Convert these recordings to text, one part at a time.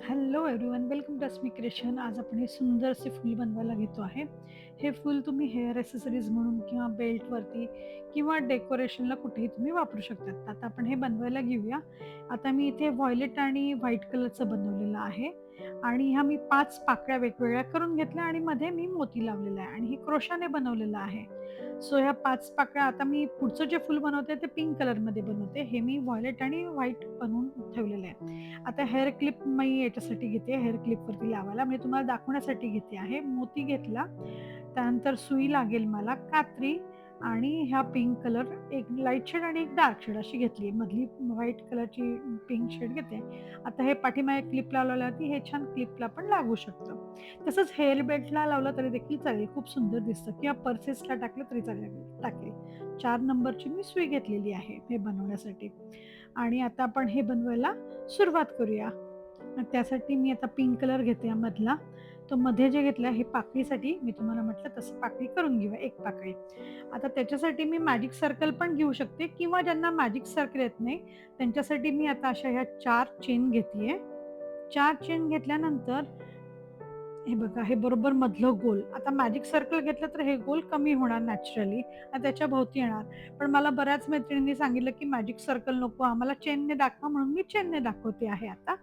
Hello everyone, welcome to Asmi creation. आज आपण हे सुंदरसे फूल बनवायला घेतो आहे. हे फूल तुम्ही हेअर ॲक्सेसरीज म्हणून किंवा बेल्टवरती किंवा डेकोरेशनला कुठेही तुम्ही वापरू शकतात. आता आपण हे बनवायला घेऊया. आता मी इथे व्हायलेट आणि व्हाईट कलरचं बनवलेलं आहे आणि ह्या मी 5 पाकळ्या वेगवेगळ्या करून घेतल्या आणि मध्ये मी मोती लावलेला आहे आणि हे क्रोशाने बनवलेलं आहे. सो ह्या 5 पाकळ्या आता मी पुढचं जे फूल बनवते ते पिंक कलरमध्ये बनवते. हे मी व्हायलेट आणि व्हाईट बनवून ठेवलेलं आहे. आता हेअर क्लिप मी याच्यासाठी घेते, हेअर क्लिपवरती लावायला म्हणजे तुम्हाला दाखवण्यासाठी घेते आहे. मोती घेतला, त्यानंतर सुई लागेल मला, कात्री आणि ह्या पिंक कलर, एक लाईट शेड आणि एक डार्क शेड अशी घेतली. मधली व्हाईट कलरची पिंक शेड घेते. आता हे पाठीमागे क्लिप लावलेली होती, हे छान क्लिपला पण लागू शकतं. तसंच हेअर बेल्टला लावलं तरी देखील चालेल, खूप सुंदर दिसतं किंवा पर्सेसला टाकलं तरी टाकेल. 4 नंबरची मी सुई घेतलेली आहे हे बनवण्यासाठी. आणि आता आपण हे बनवायला सुरुवात करूया. त्यासाठी मी आता पिंक कलर घेते मधला. तो मध्ये जे घेतला हे पाकळीसाठी मी तुम्हाला म्हटलं तसं पाकळी करून घेऊया, एक पाकळी. आता त्याच्यासाठी मी मॅजिक सर्कल पण घेऊ शकते किंवा ज्यांना मॅजिक सर्कल येत नाही त्यांच्यासाठी मी आता अशा ह्या 4 चेन घेतेय. 4 चेन घेतल्यानंतर हे बघा, हे बरोबर मधलं गोल. आता मॅजिक सर्कल घेतलं तर हे गोल कमी होणार नॅचरली आणि त्याच्या भोवती येणार. पण मला बऱ्याच मैत्रिणींनी सांगितलं की मॅजिक सर्कल नको आम्हाला, चेनने दाखवा, म्हणून मी चेनने दाखवते आहे आता.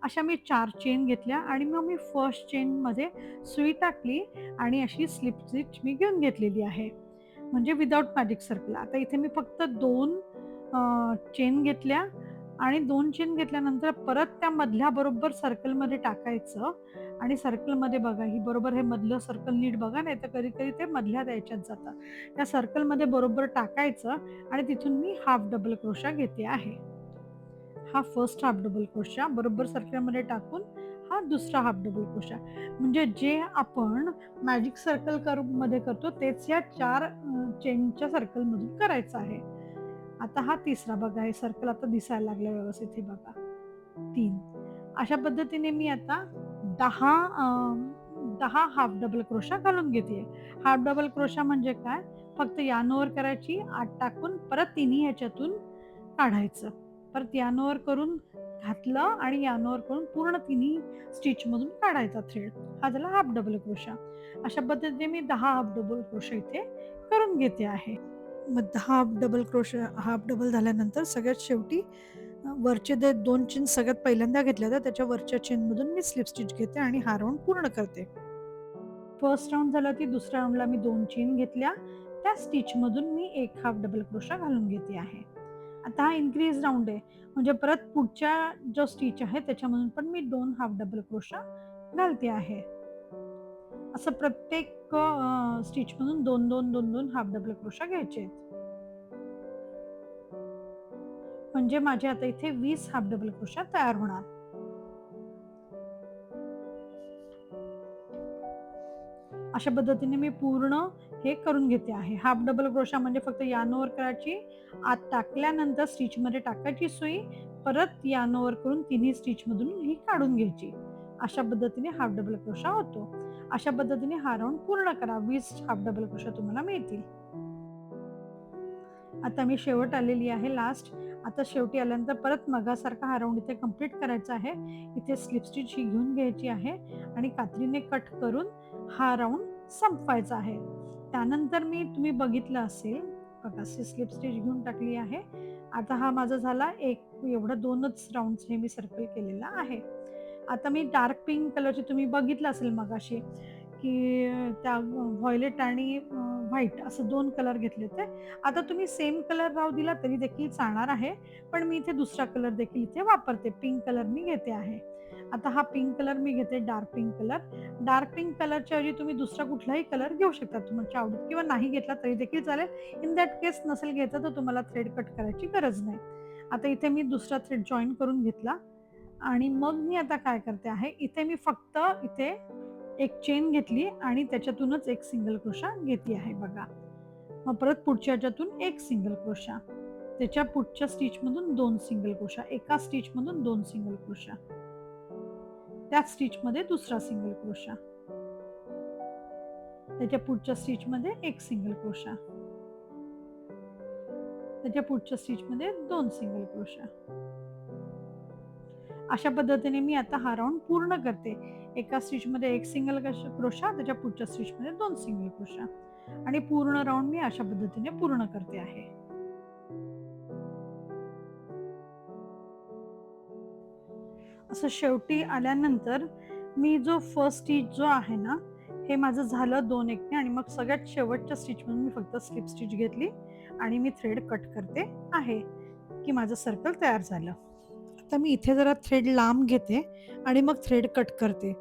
अशा मी 4 चेन घेतल्या आणि मग मी फर्स्ट चेनमध्ये सुई टाकली आणि अशी स्लिप स्टिच मी घेऊन घेतलेली आहे. म्हणजे विदाऊट मॅजिक सर्कल. आता इथे मी फक्त 2 चेन घेतल्या आणि 2 चेन घेतल्यानंतर परत त्या मधल्या बरोबर सर्कलमध्ये टाकायचं आणि सर्कलमध्ये बघा, ही बरोबर हे मधलं सर्कल नीट बघा, नाही तर कधी-कधी ते मधल्या याच्यात जातं. त्या सर्कलमध्ये बरोबर टाकायचं आणि तिथून मी हाफ डबल क्रोशा घेते आहे. हा फर्स्ट हाफ डबल क्रोशा बरोबर सर्कलमध्ये टाकून हा दुसरा हाफ डबल क्रोशा. म्हणजे जे आपण मॅजिक सर्कल मध्ये करतो तेच या 4 चेनच्या सर्कलमधून करायचं आहे. आता हा तिसरा बघा, हे सर्कल आता दिसायला लागलं व्यवस्थित, हे बघा 3. अशा पद्धतीने मी आता 10 हाफ डबल क्रोशा घालून घेते. हाफ डबल क्रोशा म्हणजे काय? फक्त यार्न करायची, आत टाकून परत तिन्ही ह्याच्यातून काढायचं. परत यार्न करून घातलं आणि यार्न करून पूर्ण तिन्ही स्टिचमधून काढायचा थ्रेड. हा झाला हाफ डबल क्रोशा. अशा पद्धतीने मी 10 हाफ डबल क्रोशा इथे करून घेते आहे. मग 10 हाफ डबल झाल्यानंतर सगळ्यात शेवटी वरचे 2 चेन सगळ्यात पहिल्यांदा घेतल्या होत्या त्याच्या वरच्या चेनमधून मी स्लिप स्टिच घेते आणि हा राउंड पूर्ण करते. फर्स्ट राउंड झाला की दुसऱ्या राउंडला मी 2 चेन घेतल्या. त्या स्टिचमधून मी एक हाफ डबल क्रोशा घालून घेते आहे. आता हा इन्क्रीज राउंड आहे, म्हणजे परत पुढच्या जो स्टिच आहे त्याच्यामधून पण मी 2 हाफ डबल क्रोशा घालते आहे. असं प्रत्येक स्टिचमधून 2-2 हाफ डबल क्रोशा घ्यायचे आहेत. म्हणजे माझे आता इथे 20 हाफ डबल क्रोशा तयार होणार. अशा पद्धतीने मी पूर्ण हे करून घेते आहे. हाफ डबल क्रोशा म्हणजे फक्त यार्न करायची, आत टाकल्यानंतर स्टिचमध्ये टाकायची सुई, परत यार्न करून तिन्ही स्टिचमधून ही काढून घ्यायची. अशा पद्धतीने हाफ डबल क्रोशा होतो. अशा पद्धतीने हा राउंड पूर्ण करा. 20 हाफ डबल क्रोशा तुम्हाला मिळतील. आता मी शेवट आलेली आहे, लास्ट. आता शेवटी आल्यानंतर परत मगासारखा हा राउंड इथे कंप्लीट करायचा आहे. इथे स्लिप स्टिच ही घेऊन घ्यायची आहे आणि कात्रीने कट करून हा राउंड संपवायचा आहे. त्यानंतर तुम्ही बघितलं असेल बघा, स्लिप स्टिच घेऊन टाकली आहे. आता हा माझा झाला एक, एवढं 2च राउंड हे मी सर्कल केलेला आहे. आता मी डार्क पिंक कलरचे तुम्ही बघितलं असेल मगाशी की त्या व्हायलेट आणि व्हाईट असं 2 कलर घेतले होते. आता तुम्ही सेम कलर राहू दिला तरी देखील चालणार आहे, पण मी इथे दुसरा कलर देखील इथे वापरते. पिंक कलर मी घेते आहे. आता हा पिंक कलर मी घेते, dark pink colour. Dark pink कलरच्या ऐवजी तुम्ही दुसरा कुठलाही कलर घेऊ शकता तुमच्या आवडीत, किंवा नाही घेतला तरी देखील चालेल. इन दॅट केस नसेल घ्यायचा तर तुम्हाला थ्रेड कट करायची गरज नाही. आता इथे मी दुसरा थ्रेड जॉईन करून घेतला आणि मग मी आता काय करते आहे, इथे मी फक्त इथे एक चेन घेतली आणि त्याच्यातूनच एक सिंगल क्रोशा घेतली आहे बघा. मग परत पुढच्या ह्याच्यातून एक सिंगल क्रोशा, त्याच्या पुढच्या स्टिच मधून 2 सिंगल क्रोशा, एका स्टिच मधून 2 सिंगल क्रोशा, त्याच स्टिच मध्ये दुसरा सिंगल क्रोशा, त्याच्या पुढच्या स्टिच मध्ये एक सिंगल क्रोशा, त्याच्या पुढच्या स्टिच मध्ये 2 सिंगल क्रोशा. अशा पद्धतीने मी आता हा राउंड पूर्ण करते. एका स्टिचमध्ये एक सिंगल क्रोशा, त्याच्या पुढच्या स्टिचमध्ये 2 सिंगल क्रोशा आणि पूर्ण राउंड मी अशा पद्धतीने पूर्ण करते आहे. असं शेवटी आल्यानंतर मी जो फर्स्ट स्टिच जो आहे ना, हे माझं झालं 2 एकने आणि मग सगळ्यात शेवटच्या स्टिचमधून मी फक्त स्लिप स्टिच घेतली आणि मी थ्रेड कट करते आहे, की माझं सर्कल तयार झालं. आता मी इथे जरा थ्रेड लांब घेते आणि मग थ्रेड कट करते.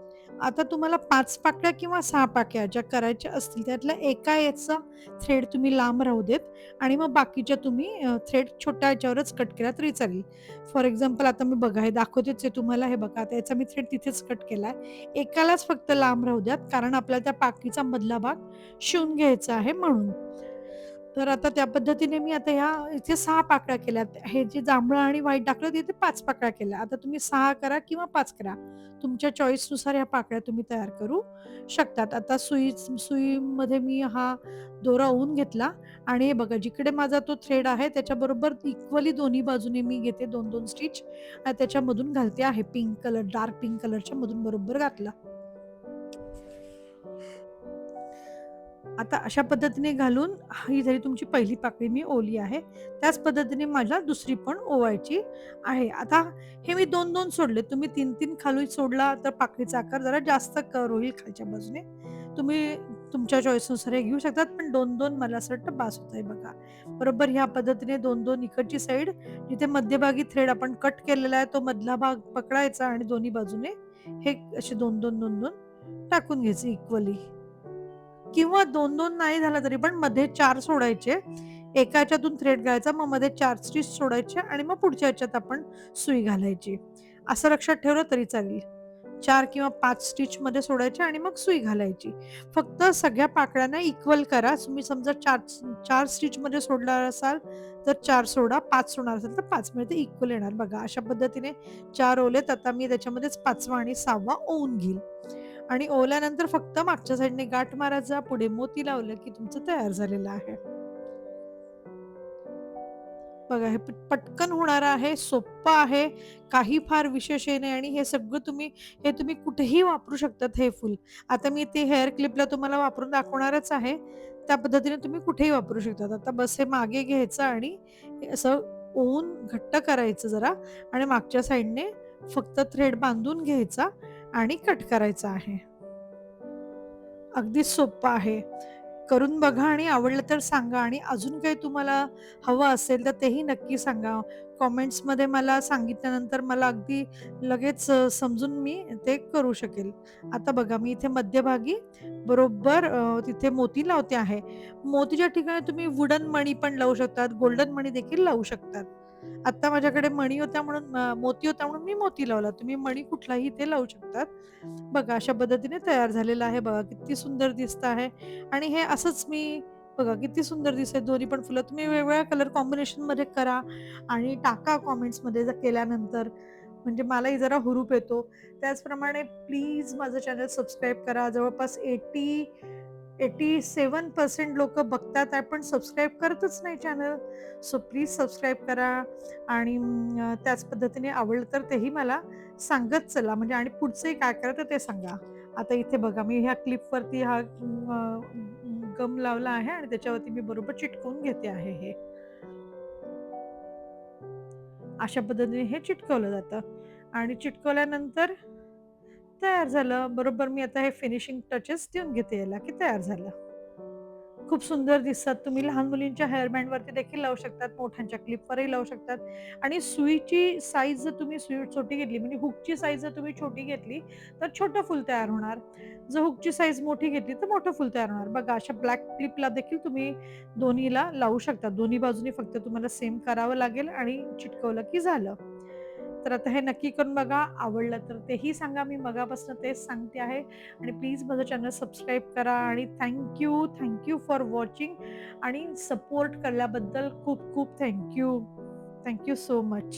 आता तुम्हाला 5 पाकळ्या किंवा 6 पाकळ्या ज्या करायच्या असतील त्यातल्या एका याचा थ्रेड तुम्ही लांब राहू देत आणि मग बाकीच्या तुम्ही थ्रेड छोट्या ह्याच्यावरच कट केला तरी चालेल. फॉर एक्झाम्पल आता मी बघा हे दाखवतेच आहे तुम्हाला, हे बघा आता याचा मी थ्रेड तिथेच कट केलाय. एकालाच फक्त लांब राहू द्यात कारण आपल्याला त्या पाकीचा मधला भाग शिवून घ्यायचा आहे म्हणून. तर आता त्या पद्धतीने मी आता ह्या इथे 6 पाकळ्या केल्यात. हे जे जांभळं आणि व्हाईट दाखवलं तिथे 5 पाकळ्या केल्या. आता तुम्ही 6 करा किंवा 5 करा. तुमच्या चॉईसनुसार ह्या पाकळ्या तुम्ही तयार करू शकतात. आता सुईमध्ये मी हा दोरा ओवून घेतला आणि हे बघा जिकडे माझा तो थ्रेड आहे त्याच्याबरोबर इक्वली दोन्ही बाजूने मी घेते 2-2 स्टिच आणि त्याच्यामधून घालते आहे पिंक कलर, डार्क पिंक कलरच्या मधून बरोबर घातला. आता अशा पद्धतीने घालून ही झाली तुमची पहिली पाकळी मी ओवली आहे. त्याच पद्धतीने मला दुसरी पण ओवायची आहे. आता हे मी 2-2 सोडले. तुम्ही 3-3 खाली सोडला तर पाकळीचा आकार जरा जास्त कर्व्ह होईल खालच्या बाजूने. तुम्ही तुमच्या चॉईसनुसार हे घेऊ शकतात, पण 2-2 मला असं वाटतं बास होतंय बघा. बरोबर ह्या पद्धतीने 2-2 इकडची साईड जिथे मध्यभागी थ्रेड आपण कट केलेला आहे तो मधला भाग पकडायचा आणि दोन्ही बाजूने हे असे 2-2, 2-2 टाकून घ्यायचे इक्वली. किंवा 2-2 नाही झालं तरी पण मध्ये 4 सोडायचे. एका ह्याच्यातून थ्रेड घालायचा, मग मध्ये 4 स्टिच सोडायचे आणि मग पुढच्या ह्याच्यात आपण सुई घालायची. असं लक्षात ठेवलं तरी चालेल. 4 किंवा 5 स्टिचमध्ये सोडायचे आणि मग सुई घालायची. फक्त सगळ्या पाकळ्यांना इक्वल करा. तुम्ही समजा 4 स्टिचमध्ये सोडणार असाल तर 4 सोडा, 5 सोडणार असाल तर 5 म्हणजे ते इक्वल येणार. बघा अशा पद्धतीने 4 ओवलेत. आता मी त्याच्यामध्येच 5वा आणि 6वा ओवून घेईल. आणि ओवल्यानंतर फक्त मागच्या साईडने गाठ मारायचा, पुढे मोती लावलं की तुमचं तयार झालेलं आहे. बघा हे पटकन होणारं आहे, सोप्पं आहे, काही फार विशेष हे नाही आणि हे तुम्ही कुठेही वापरू शकतात हे फूल. आता मी ते हेअर क्लिपला तुम्हाला वापरून दाखवणारच आहे. त्या पद्धतीने तुम्ही कुठेही वापरू शकतात. आता बस हे मागे घ्यायचं आणि हे असं ओवून घट्ट करायचं जरा आणि मागच्या साईडने फक्त थ्रेड बांधून घ्यायचा आणि कट करायचा आहे. अगदीच सोप्पं आहे. करून बघा आणि आवडलं तर सांगा आणि अजून काही तुम्हाला हवं असेल तर तेही नक्की सांगा. कमेंट्समध्ये मला सांगितल्यानंतर मला अगदी लगेच समजून मी ते करू शकेल. आता बघा मी इथे मध्यभागी बरोबर तिथे मोती लावते आहे. मोतीच्या ठिकाणी तुम्ही वुडन मणी पण लावू शकतात, गोल्डन मणी देखील लावू शकतात. आता माझ्याकडे मणी होत्या म्हणून मोती होता म्हणून मी मोती लावला. तुम्ही मणी कुठलाही इथे लावू शकतात. बघा अशा पद्धतीने तयार झालेलं आहे. बघा किती सुंदर दिसत आहे आणि हे असंच मी बघा किती सुंदर दिसते दोन्ही पण फुलं. तुम्ही वेगवेगळ्या कलर कॉम्बिनेशनमध्ये करा आणि टाका कमेंट्समध्ये जर केल्यानंतर, म्हणजे मलाही जरा हुरूप येतो. त्याचप्रमाणे प्लीज माझं चॅनल सबस्क्राईब करा. जवळपास 87% लोकं बघतात आहे, पण सबस्क्राईब करतच नाही चॅनल. सो प्लीज सबस्क्राईब करा आणि त्याच पद्धतीने आवडलं तर तेही मला सांगत चला, म्हणजे आणि पुढचंही काय करायचं ते सांगा. आता इथे बघा मी ह्या क्लिपवरती हा गम लावला आहे आणि त्याच्यावरती मी बरोबर चिटकवून घेते आहे हे. अशा पद्धतीने हे चिटकवलं जातं आणि चिटकवल्यानंतर तयार झालं. बरोबर मी आता हे फिनिशिंग टचेस देऊन घेते याला की तयार झालं. खूप सुंदर दिसतात. तुम्ही लहान मुलींच्या हेअर बँडवरती देखील लावू शकतात, मोठ्यांच्या क्लिपवरही लावू शकतात आणि सुईची साईज जर तुम्ही सुई छोटी घेतली, म्हणजे हुकची साईज जर तुम्ही छोटी घेतली, तर छोटं फूल तयार होणार. जर हुकची साईज मोठी घेतली, तर मोठं फूल तयार होणार. बघा अशा ब्लॅक क्लिपला देखील तुम्ही दोन्हीला लावू शकता. दोन्ही बाजूनी फक्त तुम्हाला सेम करावं लागेल आणि चिटकवलं की झालं. तर आता हे नक्की करून बघा. आवडलं तर तेही सांगा. मी मगापासून तेच सांगते आहे आणि प्लीज माझं चॅनल सबस्क्राईब करा आणि थँक यू फॉर वॉचिंग आणि सपोर्ट केल्याबद्दल खूप खूप थँक यू सो मच.